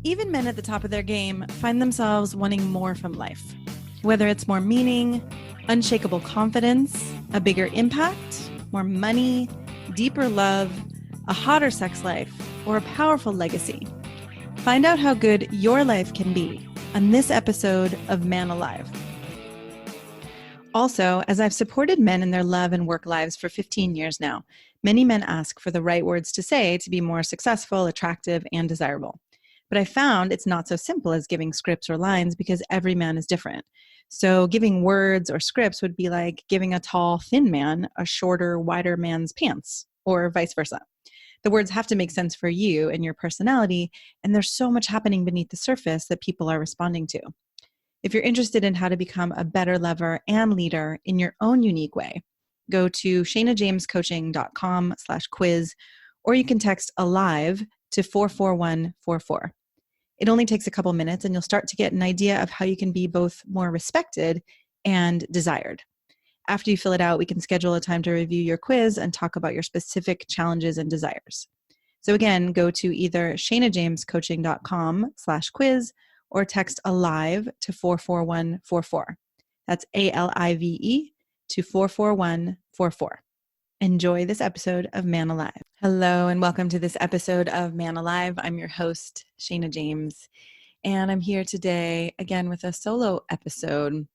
Even men at the top of their game find themselves wanting more from life. Whether it's more meaning, unshakable confidence, a bigger impact, more money, deeper love, a hotter sex life, or a powerful legacy. Find out how good your life can be on this episode of Man Alive. Also, as I've supported men in their love and work lives for 15 years now, many men ask for the right words to say to be more successful, attractive, and desirable. But I found it's not so simple as giving scripts or lines because every man is different. So giving words or scripts would be like giving a tall, thin man a shorter, wider man's pants, or vice versa. The words have to make sense for you and your personality, and there's so much happening beneath the surface that people are responding to. If you're interested in how to become a better lover and leader in your own unique way, go to shanajamescoaching.com/quiz, or you can text ALIVE to 44144. It only takes a couple minutes and you'll start to get an idea of how you can be both more respected and desired. After you fill it out, we can schedule a time to review your quiz and talk about your specific challenges and desires. So again, go to either shanajamescoaching.com/quiz or text ALIVE to 44144. That's ALIVE to 44144. Enjoy this episode of Man Alive. Hello, and welcome to this episode of Man Alive. I'm your host, Shana James, and I'm here today again with a solo episode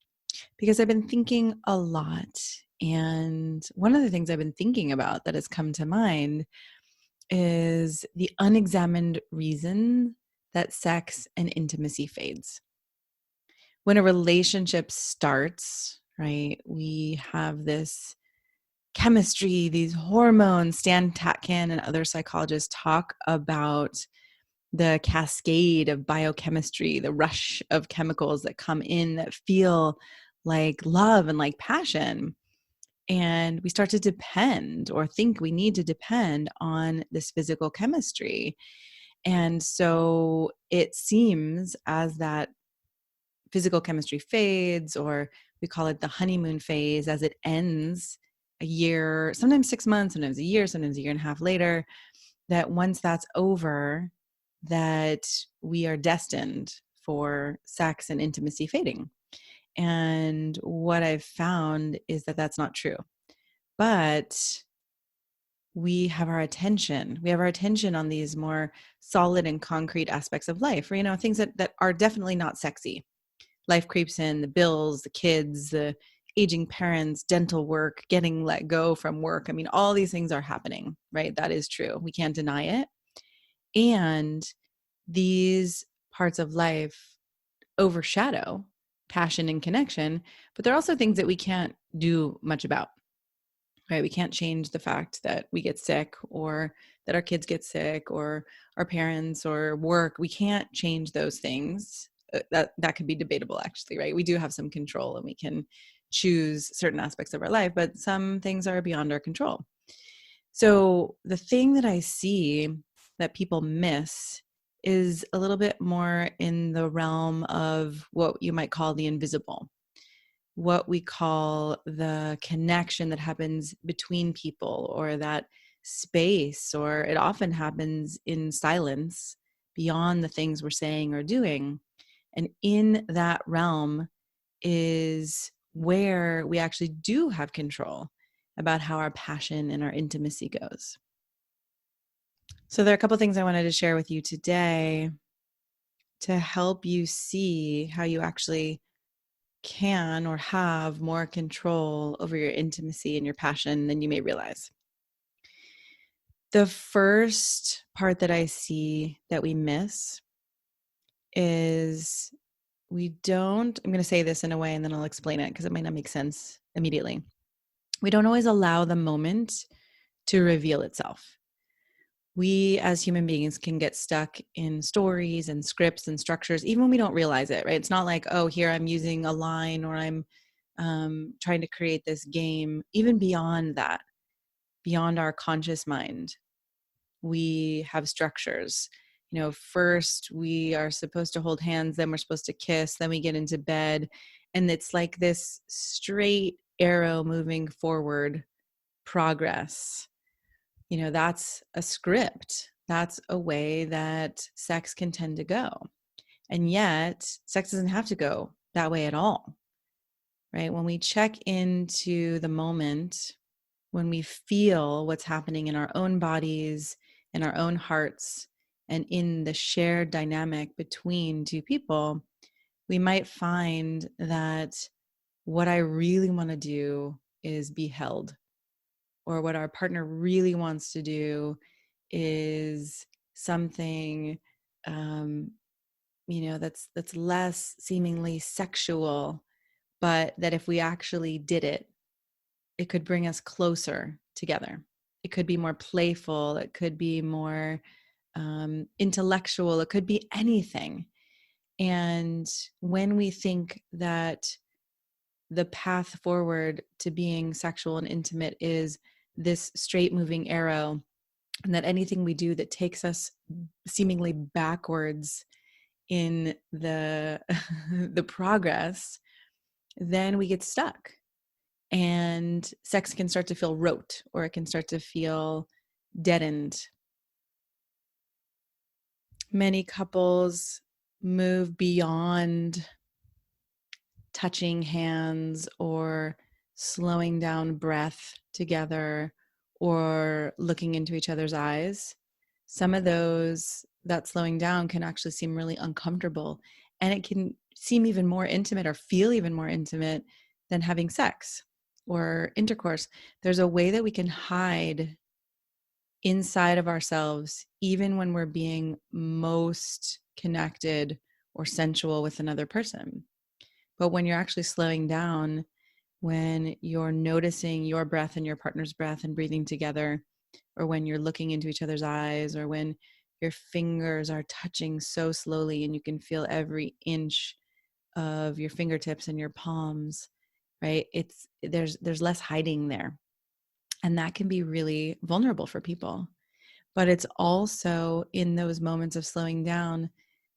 because I've been thinking a lot. And one of the things I've been thinking about that has come to mind is the unexamined reason that sex and intimacy fades. When a relationship starts, right, we have this chemistry, these hormones. Stan Tatkin and other psychologists talk about the cascade of biochemistry, the rush of chemicals that come in that feel like love and like passion. And we start to depend or think we need to depend on this physical chemistry. And so it seems as that physical chemistry fades, or we call it the honeymoon phase, as it ends a year, sometimes 6 months, sometimes a year and a half later, that once that's over, that we are destined for sex and intimacy fading. And what I've found is that that's not true. But we have our attention. We have our attention on these more solid and concrete aspects of life, or, things that are definitely not sexy. Life creeps in, the bills, the kids, the aging parents, dental work, getting let go from work. I mean, all these things are happening, right? That is true. We can't deny it. And these parts of life overshadow passion and connection, but they're also things that we can't do much about, right? We can't change the fact that we get sick, or that our kids get sick, or our parents, or work. We can't change those things. That could be debatable, actually, right? We do have some control and we can choose certain aspects of our life, but some things are beyond our control. So the thing that I see that people miss is a little bit more in the realm of what you might call the invisible, what we call the connection that happens between people, or that space, or it often happens in silence beyond the things we're saying or doing. And in that realm is where we actually do have control about how our passion and our intimacy goes. So there are a couple of things I wanted to share with you today to help you see how you actually can or have more control over your intimacy and your passion than you may realize. The first part that I see that we miss is I'm going to say this in a way and then I'll explain it because it might not make sense immediately. We don't always allow the moment to reveal itself. We as human beings can get stuck in stories and scripts and structures, even when we don't realize it, right? It's not like, oh, here I'm using a line, or I'm trying to create this game. Even beyond that, beyond our conscious mind, we have structures. First we are supposed to hold hands, then we're supposed to kiss, then we get into bed. And it's like this straight arrow moving forward progress. That's a script that's a way that sex can tend to go. And yet, sex doesn't have to go that way at all, right? When we check into the moment, when we feel what's happening in our own bodies, in our own hearts, and in the shared dynamic between two people, we might find that what I really want to do is be held, or what our partner really wants to do is something that's less seemingly sexual, but that if we actually did it, it could bring us closer together. It could be more playful, it could be more intellectual, it could be anything. And when we think that the path forward to being sexual and intimate is this straight moving arrow, and that anything we do that takes us seemingly backwards in the the progress, then we get stuck, and sex can start to feel rote, or it can start to feel deadened. Many couples move beyond touching hands or slowing down breath together or looking into each other's eyes. Some of that slowing down can actually seem really uncomfortable, and it can seem even more intimate or feel even more intimate than having sex or intercourse. There's a way that we can hide inside of ourselves, even when we're being most connected or sensual with another person. But when you're actually slowing down, when you're noticing your breath and your partner's breath and breathing together, or when you're looking into each other's eyes, or when your fingers are touching so slowly and you can feel every inch of your fingertips and your palms, right? There's less hiding there. And that can be really vulnerable for people. But it's also in those moments of slowing down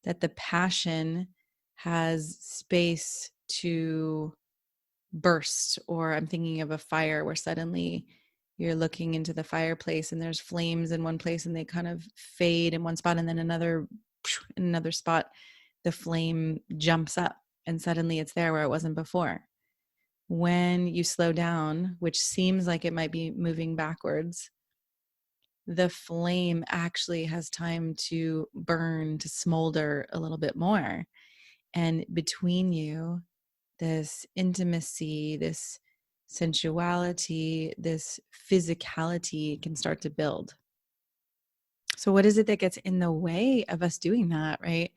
that the passion has space to burst. Or I'm thinking of a fire where suddenly you're looking into the fireplace and there's flames in one place and they kind of fade in one spot, and then in another spot the flame jumps up and suddenly it's there where it wasn't before. When you slow down, which seems like it might be moving backwards, the flame actually has time to burn, to smolder a little bit more. And between you, this intimacy, this sensuality, this physicality can start to build. So what is it that gets in the way of us doing that, right?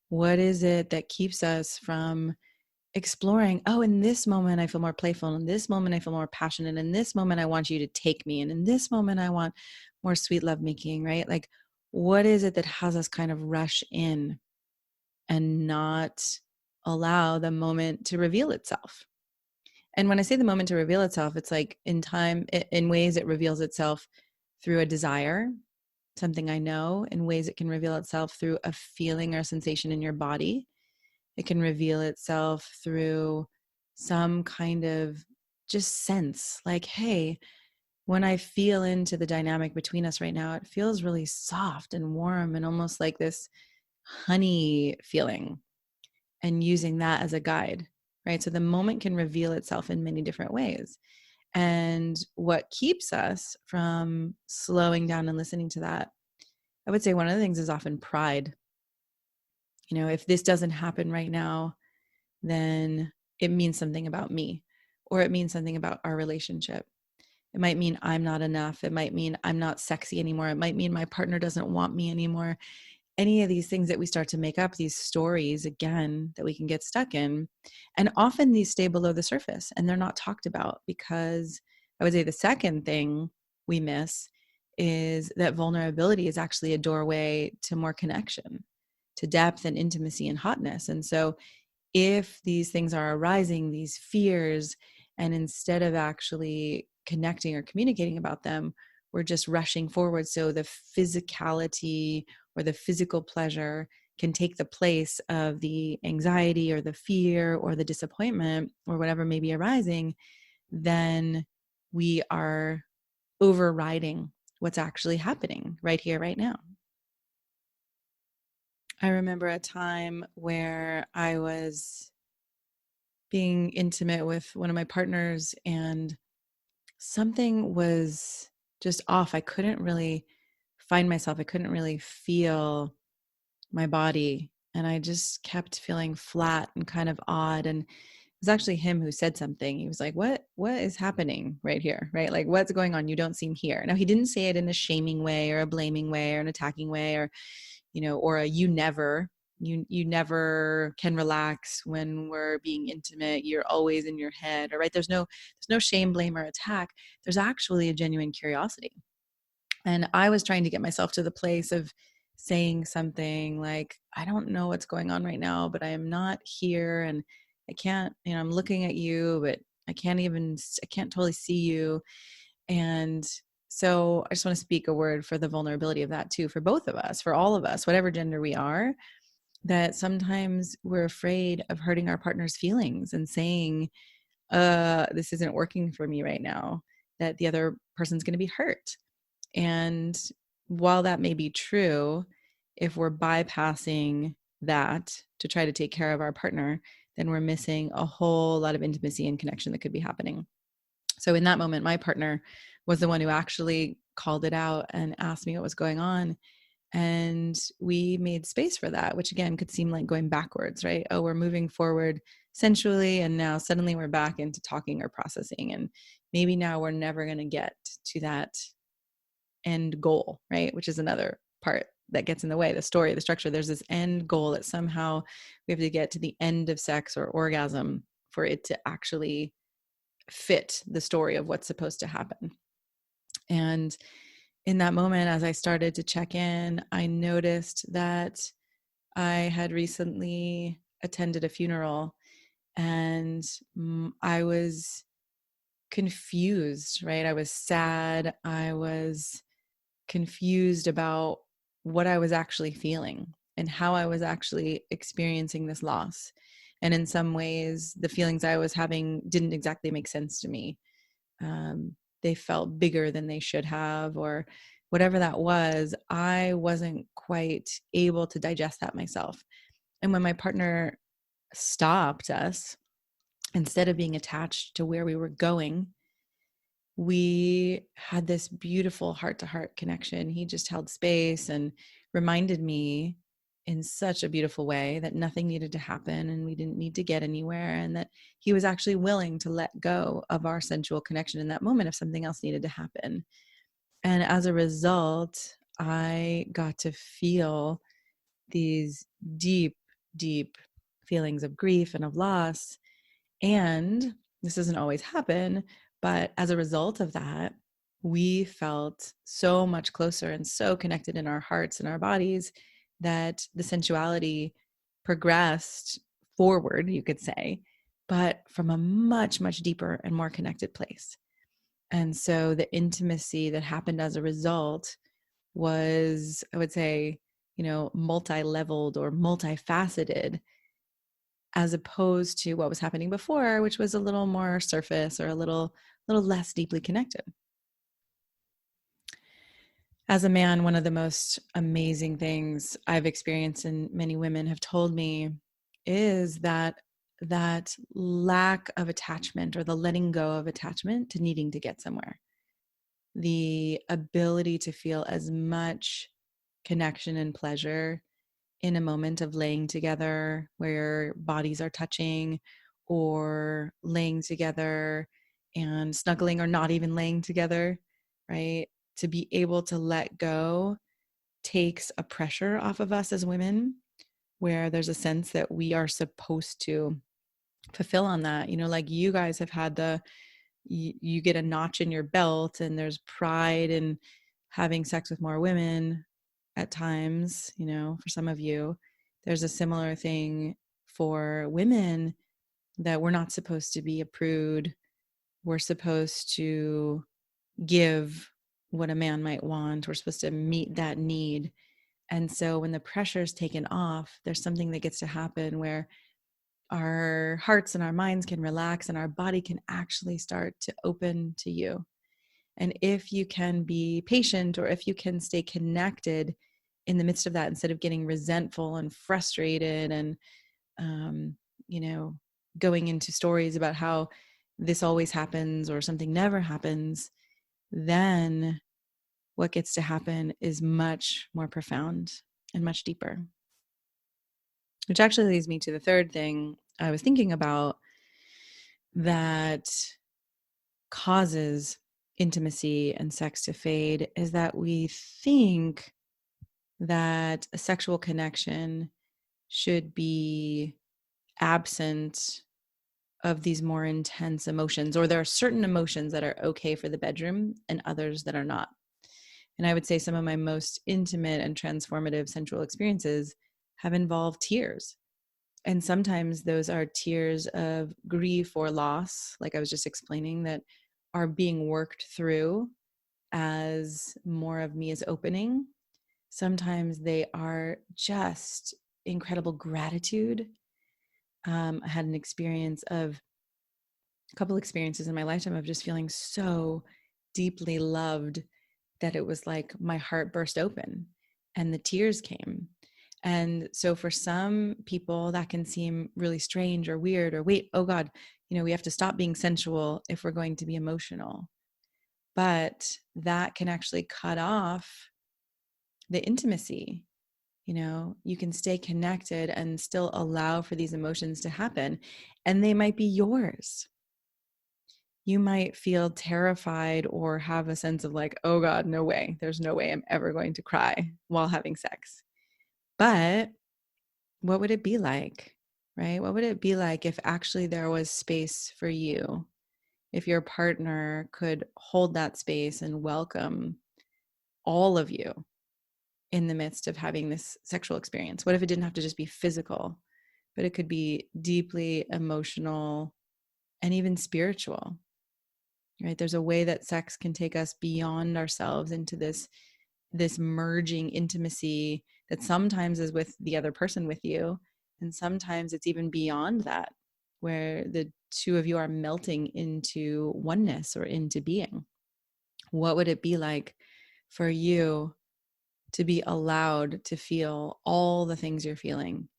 What is it that keeps us from exploring, oh, in this moment I feel more playful, in this moment I feel more passionate, in this moment I want you to take me, and in this moment I want more sweet love making, right? Like, what is it that has us kind of rush in and not allow the moment to reveal itself? And when I say the moment to reveal itself, it's like in time, in ways it reveals itself through a desire, something I know, in ways it can reveal itself through a feeling or a sensation in your body. It can reveal itself through some kind of just sense, like, hey, when I feel into the dynamic between us right now, it feels really soft and warm and almost like this honey feeling, and using that as a guide, right? So the moment can reveal itself in many different ways. And what keeps us from slowing down and listening to that, I would say one of the things is often pride. If this doesn't happen right now, then it means something about me, or it means something about our relationship. It might mean I'm not enough. It might mean I'm not sexy anymore. It might mean my partner doesn't want me anymore. Any of these things that we start to make up, these stories, again, that we can get stuck in. And often these stay below the surface and they're not talked about, because I would say the second thing we miss is that vulnerability is actually a doorway to more connection, to depth and intimacy and hotness. And so if these things are arising, these fears, and instead of actually connecting or communicating about them, we're just rushing forward. So the physicality or the physical pleasure can take the place of the anxiety or the fear or the disappointment or whatever may be arising. Then we are overriding what's actually happening right here, right now. I remember a time where I was being intimate with one of my partners and something was just off. I couldn't really find myself. I couldn't really feel my body. And I just kept feeling flat and kind of odd. And it was actually him who said something. He was like, what is happening right here? Right? Like, what's going on? You don't seem here. Now, he didn't say it in a shaming way or a blaming way or an attacking way or, or a you never can relax when we're being intimate. You're always in your head, or right. There's no shame, blame, or attack. There's actually a genuine curiosity. And I was trying to get myself to the place of saying something like, I don't know what's going on right now, but I am not here. And I can't, I'm looking at you, but I can't totally see you. And so I just want to speak a word for the vulnerability of that too, for both of us, for all of us, whatever gender we are, that sometimes we're afraid of hurting our partner's feelings and saying, this isn't working for me right now, that the other person's going to be hurt. And while that may be true, if we're bypassing that to try to take care of our partner, then we're missing a whole lot of intimacy and connection that could be happening. So in that moment, my partner was the one who actually called it out and asked me what was going on. And we made space for that, which again could seem like going backwards, right? Oh, we're moving forward sensually, and now suddenly we're back into talking or processing. And maybe now we're never going to get to that end goal, right? Which is another part that gets in the way, the story, the structure. There's this end goal that somehow we have to get to the end of sex or orgasm for it to actually fit the story of what's supposed to happen. And in that moment, as I started to check in, I noticed that I had recently attended a funeral and I was confused, right? I was sad. I was confused about what I was actually feeling and how I was actually experiencing this loss. And in some ways, the feelings I was having didn't exactly make sense to me. They felt bigger than they should have, or whatever that was. I wasn't quite able to digest that myself. And when my partner stopped us, instead of being attached to where we were going, we had this beautiful heart-to-heart connection. He just held space and reminded me in such a beautiful way that nothing needed to happen and we didn't need to get anywhere, and that he was actually willing to let go of our sensual connection in that moment if something else needed to happen. And as a result, I got to feel these deep, deep feelings of grief and of loss. And this doesn't always happen, but as a result of that, we felt so much closer and so connected in our hearts and our bodies that the sensuality progressed forward, you could say, but from a much, much deeper and more connected place. And so the intimacy that happened as a result was, I would say, multi-leveled or multifaceted, as opposed to what was happening before, which was a little more surface or a little less deeply connected. As a man, one of the most amazing things I've experienced, and many women have told me, is that lack of attachment, or the letting go of attachment to needing to get somewhere. The ability to feel as much connection and pleasure in a moment of laying together where bodies are touching, or laying together and snuggling, or not even laying together, right? To be able to let go takes a pressure off of us as women, where there's a sense that we are supposed to fulfill on that. Like you guys have had you get a notch in your belt, and there's pride in having sex with more women at times. For some of you, there's a similar thing for women, that we're not supposed to be a prude. We're supposed to give what a man might want. We're supposed to meet that need. And so when the pressure is taken off, there's something that gets to happen where our hearts and our minds can relax, and our body can actually start to open to you. And if you can be patient, or if you can stay connected in the midst of that, instead of getting resentful and frustrated and, going into stories about how this always happens or something never happens, then what gets to happen is much more profound and much deeper. Which actually leads me to the third thing I was thinking about that causes intimacy and sex to fade, is that we think that a sexual connection should be absent of these more intense emotions, or there are certain emotions that are okay for the bedroom and others that are not. And I would say some of my most intimate and transformative sensual experiences have involved tears. And sometimes those are tears of grief or loss, like I was just explaining, that are being worked through as more of me is opening. Sometimes they are just incredible gratitude. I had a couple experiences in my lifetime of just feeling so deeply loved that it was like my heart burst open and the tears came. And so for some people that can seem really strange or weird, or wait, oh God, we have to stop being sensual if we're going to be emotional. But that can actually cut off the intimacy. You can stay connected and still allow for these emotions to happen, and they might be yours. You might feel terrified or have a sense of like, oh God, no way. There's no way I'm ever going to cry while having sex. But what would it be like, right? What would it be like if actually there was space for you? If your partner could hold that space and welcome all of you in the midst of having this sexual experience? What if it didn't have to just be physical, but it could be deeply emotional and even spiritual? Right? There's a way that sex can take us beyond ourselves into this merging intimacy that sometimes is with the other person with you, and sometimes it's even beyond that, where the two of you are melting into oneness or into being. What would it be like for you to be allowed to feel all the things you're feeling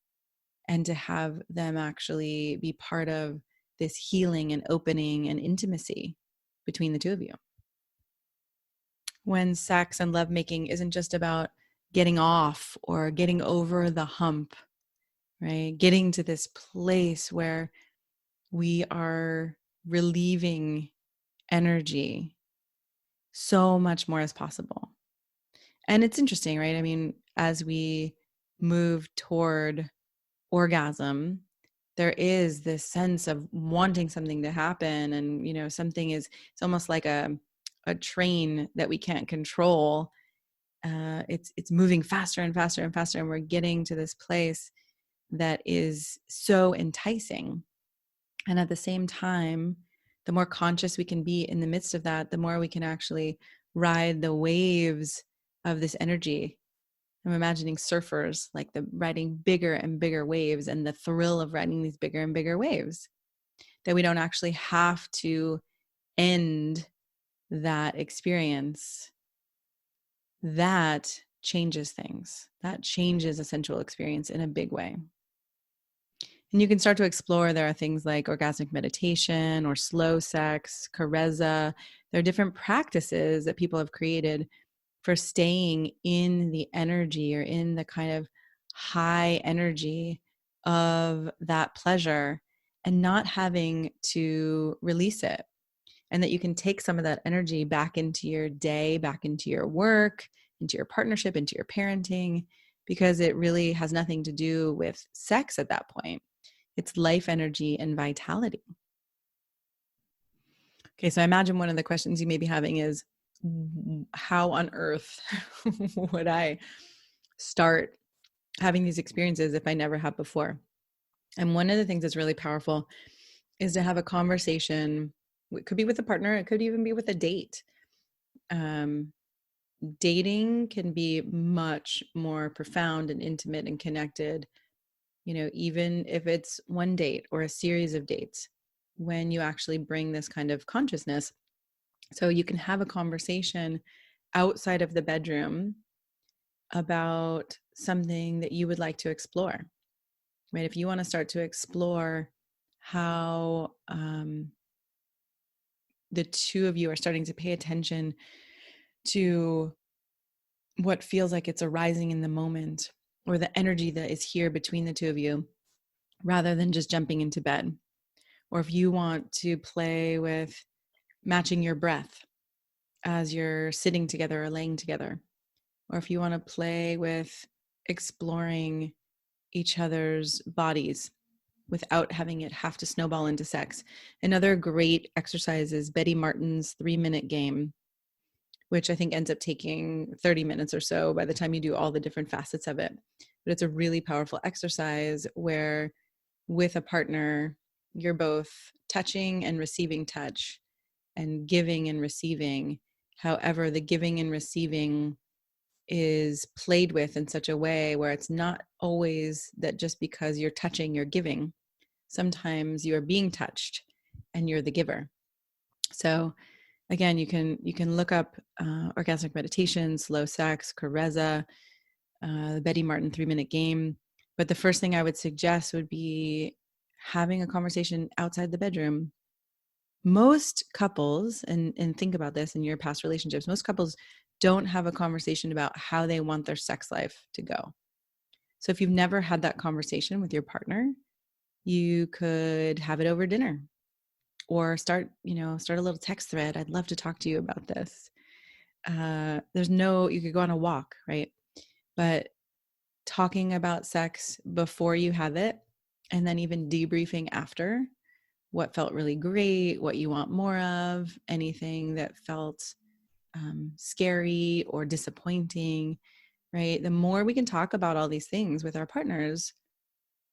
and to have them actually be part of this healing and opening and intimacy between the two of you? When sex and lovemaking isn't just about getting off or getting over the hump, right? Getting to this place where we are relieving energy, so much more is possible. And it's interesting, right? I mean, as we move toward orgasm, there is this sense of wanting something to happen. And, something it's almost like a train that we can't control. It's moving faster and faster and faster. And we're getting to this place that is so enticing. And at the same time, the more conscious we can be in the midst of that, the more we can actually ride the waves of this energy. I'm imagining surfers like riding bigger and bigger waves, and the thrill of riding these bigger and bigger waves, that we don't actually have to end that experience. That changes things. That changes a sensual experience in a big way. And you can start to explore. There are things like orgasmic meditation or slow sex, kareza. There are different practices that people have created for staying in the energy or in the kind of high energy of that pleasure and not having to release it. And that you can take some of that energy back into your day, back into your work, into your partnership, into your parenting, because it really has nothing to do with sex at that point. It's life energy and vitality. Okay, so I imagine one of the questions you may be having is, how on earth would I start having these experiences if I never have before? And one of the things that's really powerful is to have a conversation. It could be with a partner. It could even be with a date. Dating can be much more profound and intimate and connected, even if it's one date or a series of dates, when you actually bring this kind of consciousness. So you can have a conversation outside of the bedroom about something that you would like to explore, right? If you want to start to explore how the two of you are starting to pay attention to what feels like it's arising in the moment, or the energy that is here between the two of you, rather than just jumping into bed. Or if you want to play with matching your breath as you're sitting together or laying together, or if you want to play with exploring each other's bodies without having it have to snowball into sex. Another great exercise is Betty Martin's 3-minute game, which I think ends up taking 30 minutes or so by the time you do all the different facets of it. But it's a really powerful exercise where with a partner, you're both touching and receiving touch and giving and receiving. However, the giving and receiving is played with in such a way where it's not always that just because you're touching, you're giving. Sometimes you are being touched and you're the giver. So again, you can look up orgasmic meditation, slow sex, Carezza, the Betty Martin 3-minute game. But the first thing I would suggest would be having a conversation outside the bedroom. Most couples, and think about this in your past relationships, most couples don't have a conversation about how they want their sex life to go. So if you've never had that conversation with your partner, you could have it over dinner, or start a little text thread. I'd love to talk to you about this. You could go on a walk, right? But talking about sex before you have it, and then even debriefing after what felt really great, what you want more of, anything that felt scary or disappointing, right? The more we can talk about all these things with our partners,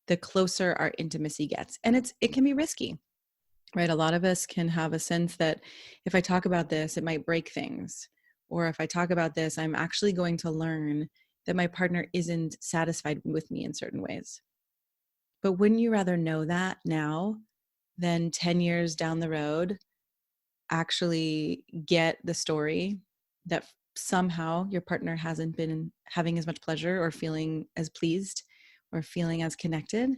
the closer our intimacy gets. And it can be risky, right? A lot of us can have a sense that if I talk about this, it might break things. Or if I talk about this, I'm actually going to learn that my partner isn't satisfied with me in certain ways. But wouldn't you rather know that now than 10 years down the road, actually get the story that somehow your partner hasn't been having as much pleasure or feeling as pleased or feeling as connected,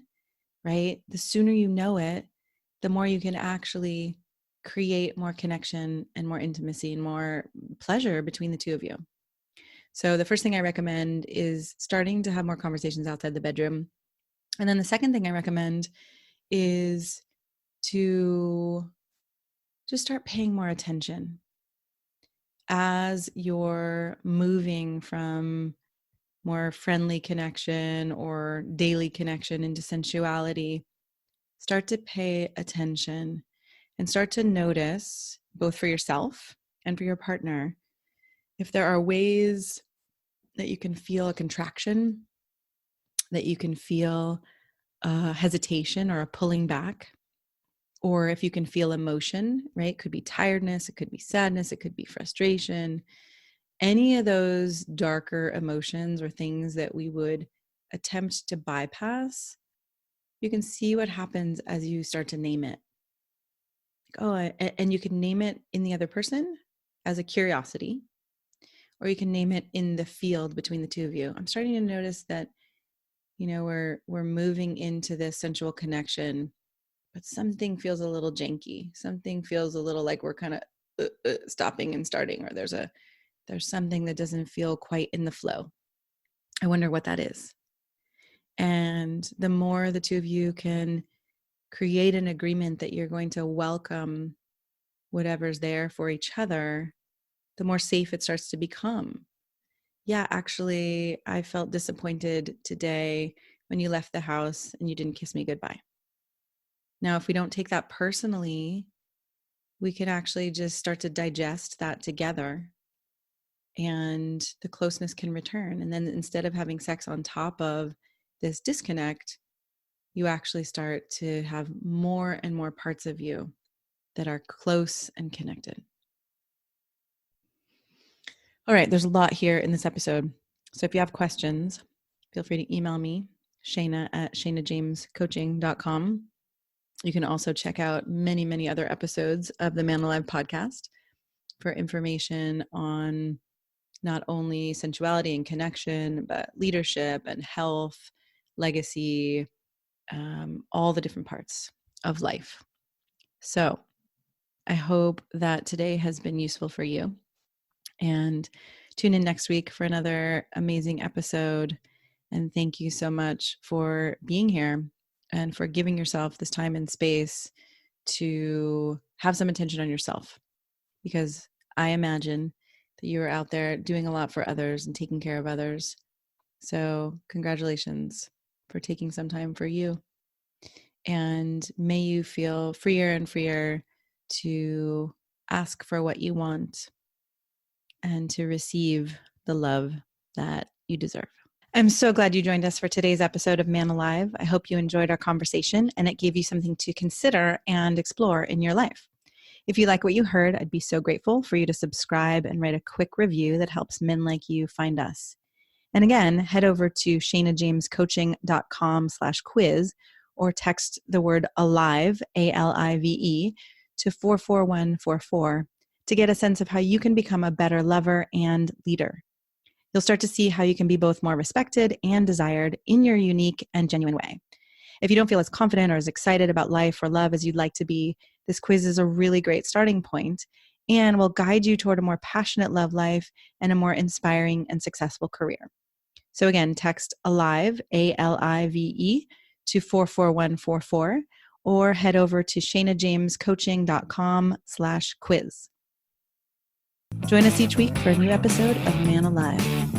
right? The sooner you know it, the more you can actually create more connection and more intimacy and more pleasure between the two of you. So the first thing I recommend is starting to have more conversations outside the bedroom. And then the second thing I recommend is to just start paying more attention as you're moving from more friendly connection or daily connection into sensuality. Start to pay attention and start to notice, both for yourself and for your partner, if there are ways that you can feel a contraction, that you can feel a hesitation or a pulling back, or if you can feel emotion, right? It could be tiredness, it could be sadness, it could be frustration. Any of those darker emotions or things that we would attempt to bypass, you can see what happens as you start to name it. And you can name it in the other person as a curiosity, or you can name it in the field between the two of you. I'm starting to notice that, we're moving into this sensual connection, but something feels a little janky. Something feels a little like we're kind of stopping and starting, or there's something that doesn't feel quite in the flow. I wonder what that is. And the more the two of you can create an agreement that you're going to welcome whatever's there for each other, the more safe it starts to become. Yeah, actually, I felt disappointed today when you left the house and you didn't kiss me goodbye. Now, if we don't take that personally, we can actually just start to digest that together, and the closeness can return. And then instead of having sex on top of this disconnect, you actually start to have more and more parts of you that are close and connected. All right, there's a lot here in this episode. So if you have questions, feel free to email me, Shayna at shaynajamescoaching.com. You can also check out many, many other episodes of the Man Alive podcast for information on not only sensuality and connection, but leadership and health, legacy, all the different parts of life. So I hope that today has been useful for you. And tune in next week for another amazing episode. And thank you so much for being here and for giving yourself this time and space to have some attention on yourself. Because I imagine that you are out there doing a lot for others and taking care of others. So congratulations for taking some time for you. And may you feel freer and freer to ask for what you want and to receive the love that you deserve. I'm so glad you joined us for today's episode of Man Alive. I hope you enjoyed our conversation and it gave you something to consider and explore in your life. If you like what you heard, I'd be so grateful for you to subscribe and write a quick review that helps men like you find us. And again, head over to shanajamescoaching.com/quiz or text the word ALIVE, ALIVE, to 44144 to get a sense of how you can become a better lover and leader. You'll start to see how you can be both more respected and desired in your unique and genuine way. If you don't feel as confident or as excited about life or love as you'd like to be, this quiz is a really great starting point and will guide you toward a more passionate love life and a more inspiring and successful career. So again, text ALIVE, ALIVE, to 44144 or head over to shanajamescoaching.com/quiz. Join us each week for a new episode of Man Alive.